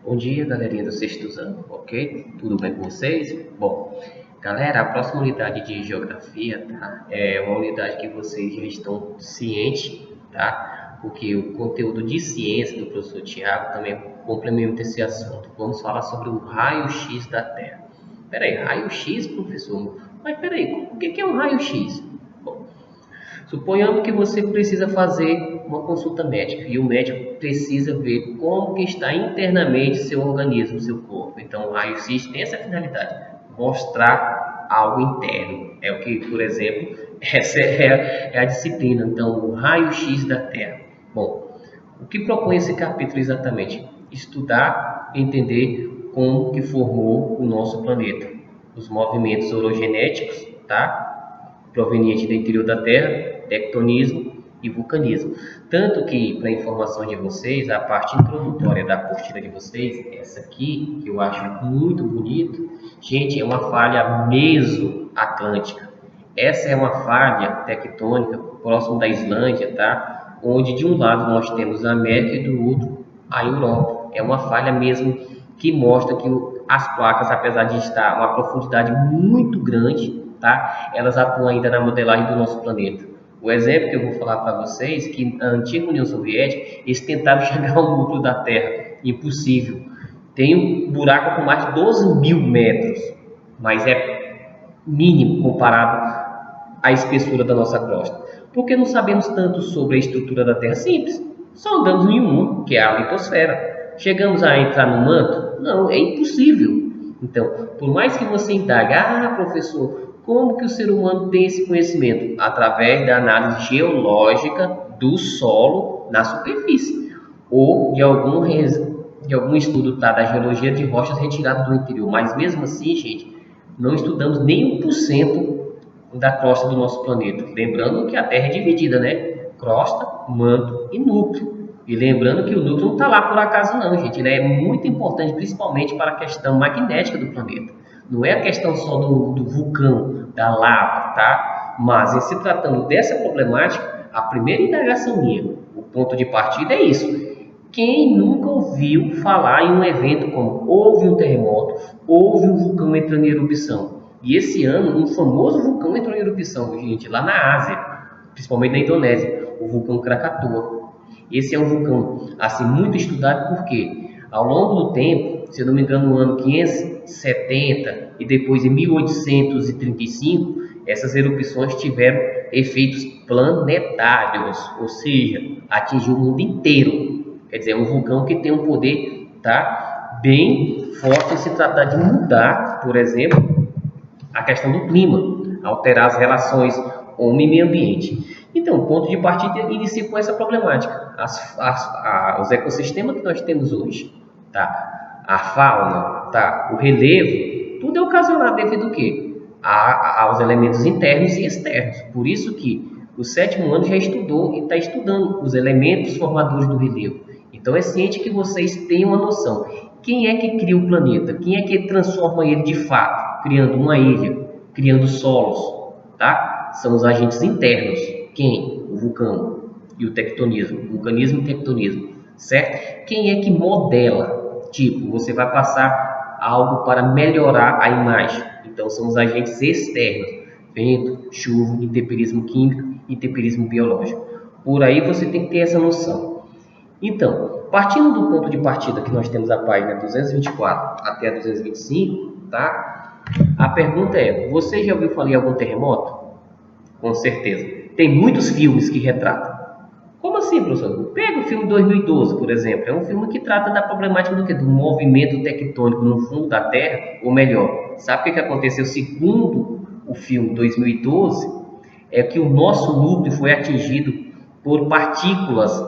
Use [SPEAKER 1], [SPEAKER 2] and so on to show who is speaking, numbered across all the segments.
[SPEAKER 1] Bom dia, galerinha do sexto ano, ok? Tudo bem com vocês? Bom, galera, a próxima unidade de geografia, tá? É uma unidade que vocês já estão cientes, tá? Porque o conteúdo de ciência do professor Tiago também complementa esse assunto. Vamos falar sobre o raio-x da Terra. Peraí, raio-x, professor? Mas peraí, o que é um raio-x? Suponhamos que você precisa fazer uma consulta médica e o médico precisa ver como que está internamente seu organismo, seu corpo. Então, o raio-x tem essa finalidade, mostrar algo interno. É o que, por exemplo, essa é a disciplina. Então, o raio-x da Terra. Bom, o que propõe esse capítulo exatamente? Estudar, entender como que formou o nosso planeta, os movimentos orogenéticos, tá? Proveniente do interior da Terra, tectonismo e vulcanismo. Tanto que, para informação de vocês, a parte introdutória da apostila de vocês, essa aqui, que eu acho muito bonito, gente, é uma falha mesoatlântica. Essa é uma falha tectônica próximo da Islândia, tá? Onde de um lado nós temos a América e do outro a Europa. É uma falha mesmo que mostra que as placas, apesar de estar a uma profundidade muito grande, tá? Elas atuam ainda na modelagem do nosso planeta. O exemplo que eu vou falar para vocês, que a antiga União Soviética, eles tentaram chegar ao núcleo da Terra, impossível. Tem um buraco com mais de 12 mil metros, mas é mínimo comparado à espessura da nossa crosta. Porque não sabemos tanto sobre a estrutura da Terra? Simples, só andamos em uma, que é a litosfera. Chegamos a entrar no manto? Não, é impossível. Então, por mais que você indague, professor, como que o ser humano tem esse conhecimento? Através da análise geológica do solo na superfície, ou de algum estudo, tá, da geologia de rochas retiradas do interior. Mas mesmo assim, gente, não estudamos nem 1% da crosta do nosso planeta. Lembrando que a Terra é dividida, né? Crosta, manto e núcleo. E lembrando que o núcleo não está lá por acaso não, gente. Ele é muito importante, principalmente para a questão magnética do planeta. Não é a questão só do vulcão, da lava, tá? Mas, em se tratando dessa problemática, a primeira indagação minha, o ponto de partida é isso. Quem nunca ouviu falar em um evento como houve um terremoto, houve um vulcão entrando em erupção? E esse ano, um famoso vulcão entrou em erupção, gente, lá na Ásia, principalmente na Indonésia, o vulcão Krakatoa. Esse é um vulcão, assim, muito estudado porque, ao longo do tempo, se eu não me engano, no ano 570 e depois em 1835, essas erupções tiveram efeitos planetários, ou seja, atingiu o mundo inteiro. Quer dizer, é um vulcão que tem um poder, tá, bem forte em se tratar de mudar, por exemplo, a questão do clima, alterar as relações homem e meio ambiente. Então, o ponto de partida inicia com essa problemática. Os ecossistemas que nós temos hoje, tá? A fauna, tá? O relevo, tudo é ocasionado devido ao quê? Aos elementos internos e externos. Por isso que o sétimo ano já estudou e está estudando os elementos formadores do relevo. Então, é ciente que vocês tenham uma noção. Quem é que cria o planeta? Quem é que transforma ele de fato? Criando uma ilha, criando solos, tá? São os agentes internos. Quem? O vulcão e o tectonismo. Vulcanismo e tectonismo, certo? Quem é que modela? Tipo, você vai passar algo para melhorar a imagem. Então, são os agentes externos. Vento, chuva, intemperismo químico, intemperismo biológico. Por aí você tem que ter essa noção. Então, partindo do ponto de partida que nós temos a página 224 até a 225, tá? A pergunta é, você já ouviu falar em algum terremoto? Com certeza. Tem muitos filmes que retratam. Como assim, professor? Pega o filme 2012, por exemplo. É um filme que trata da problemática do quê? Do movimento tectônico no fundo da Terra. Ou melhor, sabe o que aconteceu segundo o filme 2012? É que o nosso núcleo foi atingido por partículas,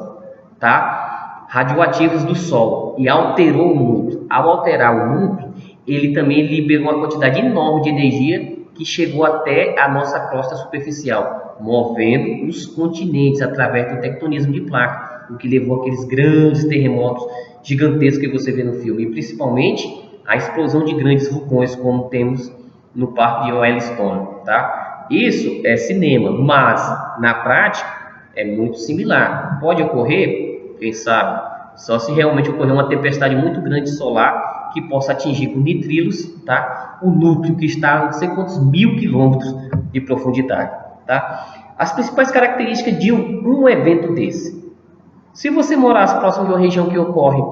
[SPEAKER 1] tá, radioativas do Sol e alterou o núcleo. Ao alterar o núcleo, ele também liberou uma quantidade enorme de energia que chegou até a nossa crosta superficial, movendo os continentes através do tectonismo de placa, o que levou aqueles grandes terremotos gigantescos que você vê no filme, e principalmente a explosão de grandes vulcões, como temos no Parque de Yellowstone, tá? Isso é cinema, mas na prática é muito similar. Pode ocorrer, quem sabe, Só se realmente ocorrer uma tempestade muito grande solar que possa atingir com nitrilos, tá? O núcleo que está a não sei quantos 1000 quilômetros de profundidade, tá? As principais características de um evento desse. Se você morasse próximo de uma região que ocorre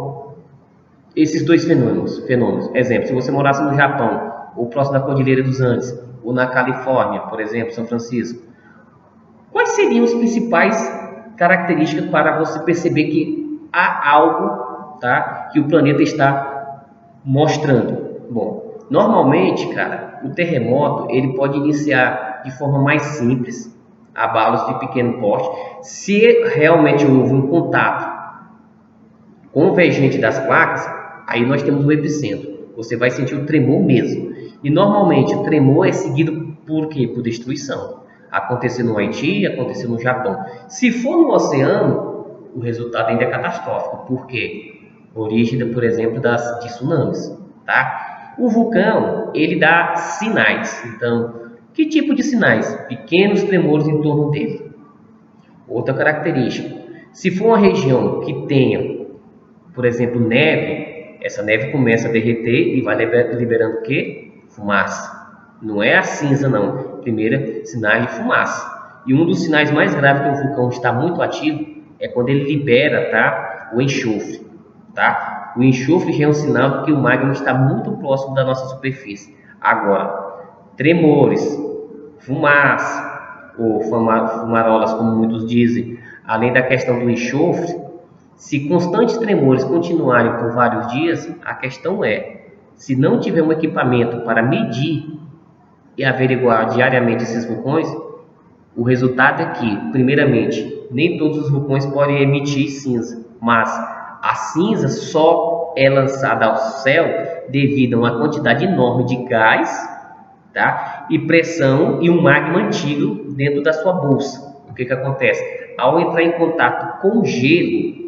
[SPEAKER 1] esses dois fenômenos. Exemplo, se você morasse no Japão, ou próximo da Cordilheira dos Andes, ou na Califórnia, por exemplo, São Francisco, quais seriam as principais características para você perceber que há algo, tá, que o planeta está mostrando? Bom, normalmente, cara, o terremoto ele pode iniciar de forma mais simples, abalos de pequeno porte, se realmente houve um contato convergente das placas, aí nós temos o epicentro. Você vai sentir o tremor mesmo. E normalmente o tremor é seguido por quê? Por destruição. Aconteceu no Haiti, aconteceu no Japão. Se for no oceano, o resultado ainda é catastrófico. Por quê? Origem, por exemplo, de tsunamis, tá? O vulcão, ele dá sinais. Então, que tipo de sinais? Pequenos tremores em torno dele. Outra característica, se for uma região que tenha, por exemplo, neve, essa neve começa a derreter e vai liberando o quê? Fumaça. Não é a cinza, não. Primeiro, sinais de fumaça. E um dos sinais mais graves que o vulcão está muito ativo é quando ele libera, tá, o enxofre. Tá? O enxofre já é um sinal de que o magma está muito próximo da nossa superfície. Agora, tremores, fumaça, ou fumarolas, como muitos dizem, além da questão do enxofre, se constantes tremores continuarem por vários dias, a questão é, se não tiver um equipamento para medir e averiguar diariamente esses vulcões, o resultado é que, primeiramente, nem todos os vulcões podem emitir cinza, mas a cinza só é lançada ao céu devido a uma quantidade enorme de gás, tá? E pressão e um magma antigo dentro da sua bolsa. O que acontece? Ao entrar em contato com gelo,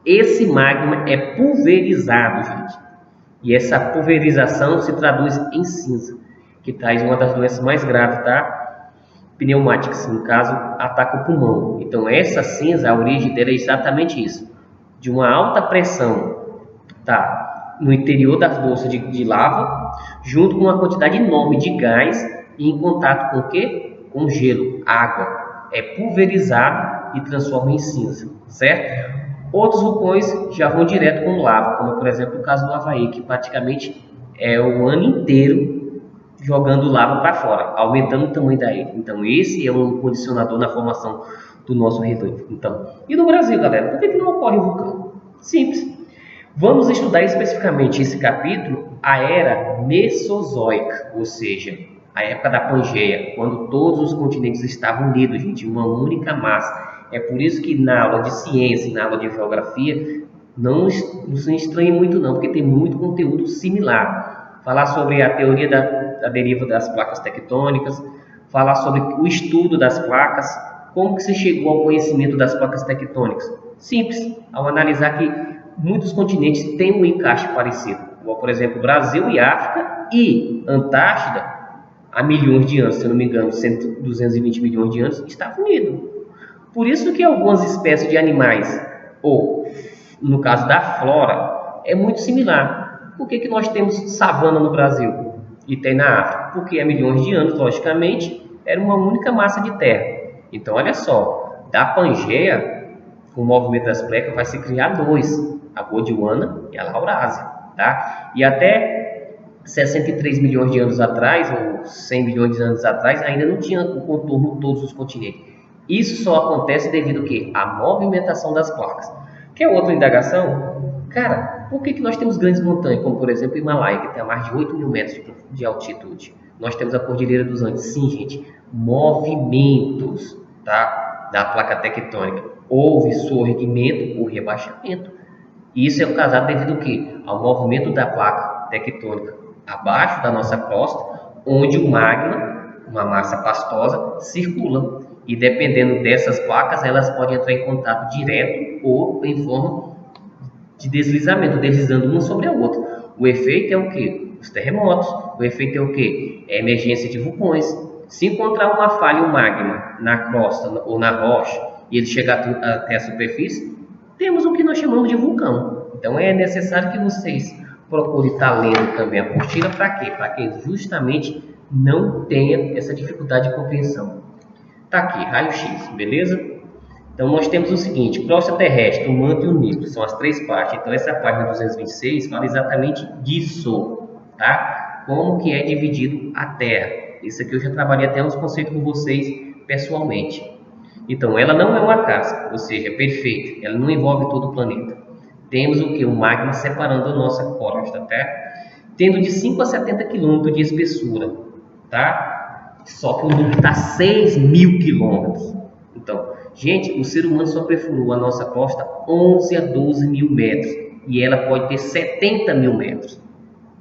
[SPEAKER 1] esse magma é pulverizado, gente. E essa pulverização se traduz em cinza, que traz uma das doenças mais graves, tá? Pneumáticas, no caso, ataca o pulmão. Então, essa cinza, a origem dela é exatamente isso. De uma alta pressão, tá? No interior das bolsas de lava, junto com uma quantidade enorme de gás e em contato com o quê? Com gelo, água. É pulverizado e transforma em cinza, certo? Outros vulcões já vão direto com lava, como por exemplo o caso do Havaí, que praticamente é o ano inteiro jogando lava para fora, aumentando o tamanho da ilha. Então esse é um condicionador na formação do nosso relevo. Então, e no Brasil, galera, por que não ocorre um vulcão? Simples. Vamos estudar especificamente esse capítulo, a era Mesozoica, ou seja, a época da Pangeia, quando todos os continentes estavam unidos, gente, em uma única massa. É por isso que na aula de ciência e na aula de geografia não se estranhe muito não, porque tem muito conteúdo similar. Falar sobre a teoria da deriva das placas tectônicas, falar sobre o estudo das placas, como que se chegou ao conhecimento das placas tectônicas. Simples, ao analisar que muitos continentes têm um encaixe parecido, como por exemplo Brasil e África e Antártida, há milhões de anos, se eu não me engano, 220 milhões de anos, estavam unidos. Por isso que algumas espécies de animais, ou no caso da flora, é muito similar. Por que nós temos savana no Brasil e tem na África? Porque há milhões de anos, logicamente, era uma única massa de terra. Então, olha só, da Pangeia, com o movimento das placas, vai se criar dois, a Gondwana e a Laurásia. Tá? E até 63 milhões de anos atrás, ou 100 milhões de anos atrás, ainda não tinha o contorno de todos os continentes. Isso só acontece devido ao quê? À movimentação das placas. Quer outra indagação? Cara, por que nós temos grandes montanhas, como por exemplo o Himalaia, que tem a mais de 8 mil metros de altitude? Nós temos a Cordilheira dos Andes. Sim, gente, movimentos, tá? Da placa tectônica. Houve surgimento ou rebaixamento. Isso é causado devido ao quê? Ao movimento da placa tectônica abaixo da nossa crosta, onde o magma, uma massa pastosa, circula. E dependendo dessas placas, elas podem entrar em contato direto ou em forma de deslizamento, deslizando uma sobre a outra. O efeito é o quê? Os terremotos. O efeito é o quê? É a emergência de vulcões. Se encontrar uma falha, um magma na crosta ou na rocha, e ele chegar até a superfície, temos o que nós chamamos de vulcão. Então é necessário que vocês procurem estar lendo também a apostila. Para quê? Para que justamente não tenha essa dificuldade de compreensão. Tá aqui, raio-x, beleza? Então nós temos o seguinte: crosta terrestre, o manto e o núcleo, são as três partes. Então essa página 226 fala exatamente disso, tá? Como que é dividido a Terra. Isso aqui eu já trabalhei até uns conceitos com vocês pessoalmente. Então ela não é uma casca, ou seja, é perfeita, ela não envolve todo o planeta. Temos o que? O magma separando a nossa crosta, tá? Tendo de 5 a 70 km de espessura, tá? Só que o núcleo está a 6.000 km. Então, gente, o ser humano só perfurou a nossa crosta 11 a 12 mil metros e ela pode ter 70 mil metros,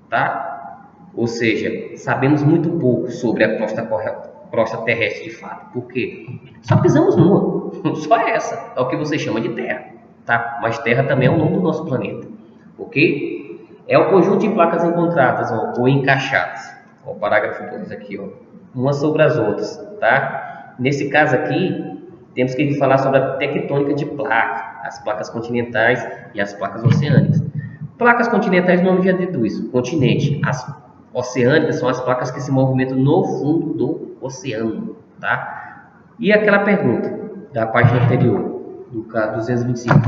[SPEAKER 1] tá? Ou seja, sabemos muito pouco sobre a crosta terrestre de fato, porque só pisamos numa, só essa, é o que você chama de Terra, tá? Mas Terra também é o nome do nosso planeta, ok? É o conjunto de placas encontradas ou encaixadas, ó, o parágrafo 2 aqui, ó, umas sobre as outras, tá? Nesse caso aqui, temos que falar sobre a tectônica de placas, as placas continentais e as placas oceânicas. Placas continentais, o nome já deduz, continente. As oceânicas são as placas que se movimentam no fundo do oceano, tá? E aquela pergunta da página anterior, do caso 225.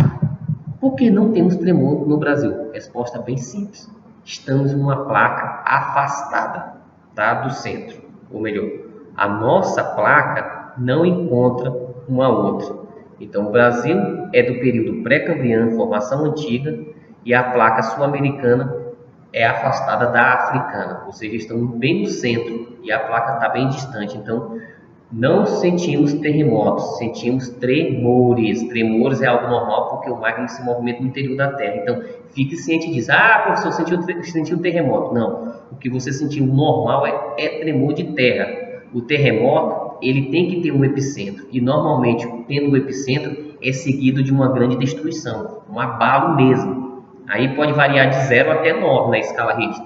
[SPEAKER 1] Por que não temos tremor no Brasil? Resposta bem simples. Estamos em uma placa afastada, tá, do centro. Ou melhor, a nossa placa não encontra uma outra. Então, o Brasil é do período pré-cambriano, formação antiga, e a placa sul-americana é afastada da africana, ou seja, estamos bem no centro e a placa está bem distante. Então, não sentimos terremotos, sentimos tremores. Tremores é algo normal porque o magma se movimenta no interior da Terra. Então, fique ciente disso. Ah, professor, sentiu um terremoto. Não, o que você sentiu normal é tremor de terra. O terremoto, ele tem que ter um epicentro. E, normalmente, tendo um epicentro, é seguido de uma grande destruição, um abalo mesmo. Aí pode variar de 0 até 9 na escala Richter.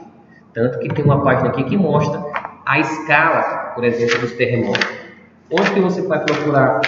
[SPEAKER 1] Tanto que tem uma página aqui que mostra a escala, por exemplo, dos terremotos. Onde que você vai procurar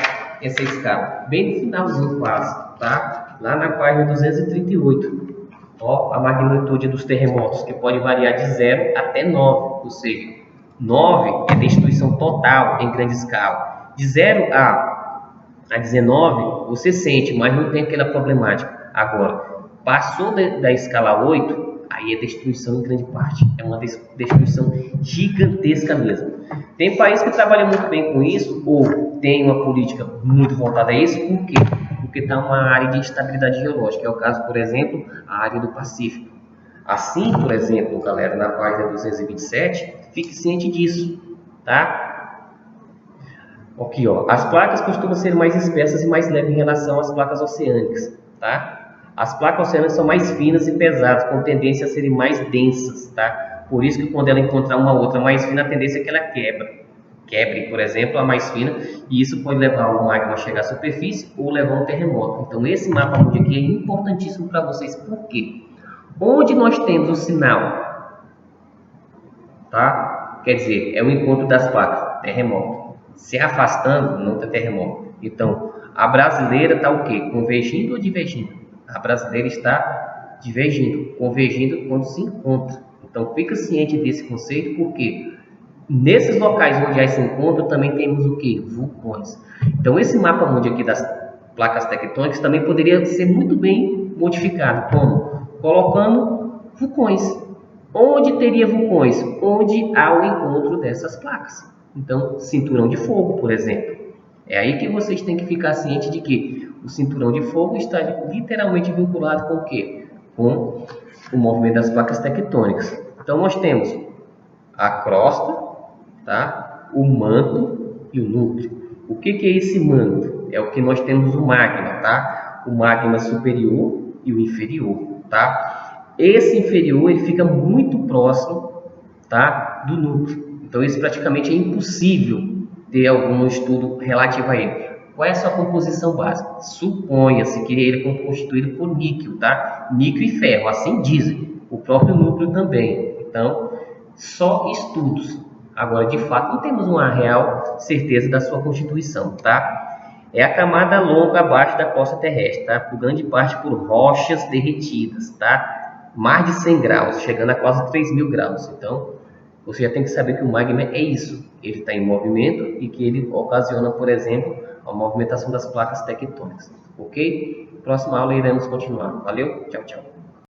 [SPEAKER 1] essa escala? Bem no finalzinho quase, tá? Lá na página 238. Ó, a magnitude dos terremotos, que pode variar de 0 até 9. Ou seja, 9 é destruição total em grande escala. De 0 a 19, você sente, mas não tem aquela problemática. Agora, passou da escala 8, aí é destruição em grande parte. É uma destruição gigantesca mesmo. Tem país que trabalha muito bem com isso, ou tem uma política muito voltada a isso. Por quê? Porque está uma área de instabilidade geológica. É o caso, por exemplo, a área do Pacífico. Assim, por exemplo, galera, na página 227, fique ciente disso, tá? Aqui, ó, as placas costumam ser mais espessas e mais leves em relação às placas oceânicas, tá? As placas oceânicas são mais finas e pesadas, com tendência a serem mais densas, tá? Por isso que quando ela encontrar uma outra mais fina, a tendência é que ela quebre, por exemplo, a mais fina, e isso pode levar o magma a chegar à superfície ou levar a um terremoto. Então esse mapa mundi aqui é importantíssimo para vocês. Por quê? Onde nós temos o sinal, tá? Quer dizer, é o encontro das placas, terremoto. Se afastando, não tem terremoto. Então, a brasileira está o quê? Convergindo ou divergindo? A brasileira está divergindo, convergindo quando se encontra. Então, fica ciente desse conceito, porque nesses locais onde há esse encontro, também temos o quê? Vulcões. Então, esse mapa mundi aqui das placas tectônicas também poderia ser muito bem modificado. Como? Colocando vulcões. Onde teria vulcões? Onde há o encontro dessas placas. Então, cinturão de fogo, por exemplo. É aí que vocês têm que ficar cientes de que o cinturão de fogo está literalmente vinculado com o quê? Com o movimento das placas tectônicas. Então, nós temos a crosta, tá? O manto e o núcleo. O que é esse manto? É o que nós temos o magma, tá? O magma superior e o inferior, tá? Esse inferior ele fica muito próximo, tá, do núcleo. Então, isso praticamente é impossível ter algum estudo relativo a ele. Qual é a sua composição básica? Suponha-se que ele é constituído por níquel, tá? Níquel e ferro, assim dizem. O próprio núcleo também. Então, só estudos. Agora, de fato, não temos uma real certeza da sua constituição, tá? É a camada longa abaixo da crosta terrestre, tá? Por grande parte por rochas derretidas, tá? Mais de 100 graus, chegando a quase 3.000 graus. Então, você já tem que saber que o magma é isso. Ele está em movimento e que ele ocasiona, por exemplo, a movimentação das placas tectônicas. Ok? Próxima aula iremos continuar. Valeu, tchau, tchau.